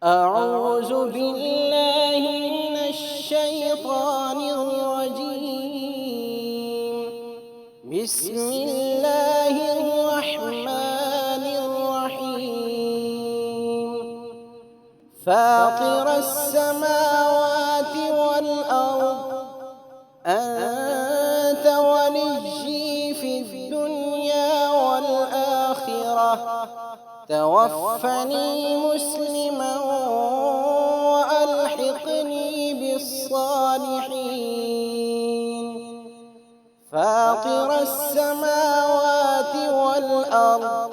أعوذ بالله من الشيطان الرجيم. بسم الله الرحمن الرحيم. فاطر السماوات والأرض أنت وليي في الدنيا والآخرة توفني مسلما وألحقني بالصالحين. فاطر السماوات والأرض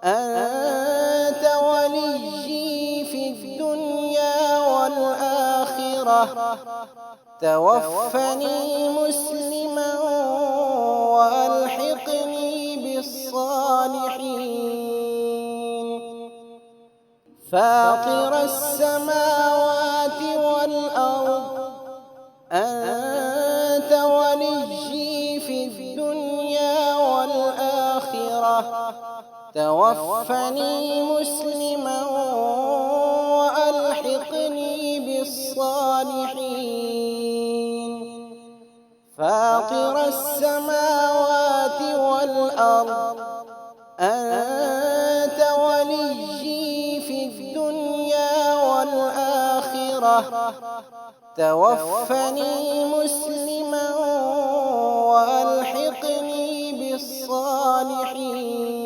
أنت وليي في الدنيا والآخرة توفني مسلما وألحقني بالصالحين. فاطر السماوات والأرض أنت وليي في الدنيا والآخرة توفني مسلما وألحقني بالصالحين. فاطر السماوات والأرض أنت وليي في الدنيا والآخرة توفني مسلما وألحقني بالصالحين.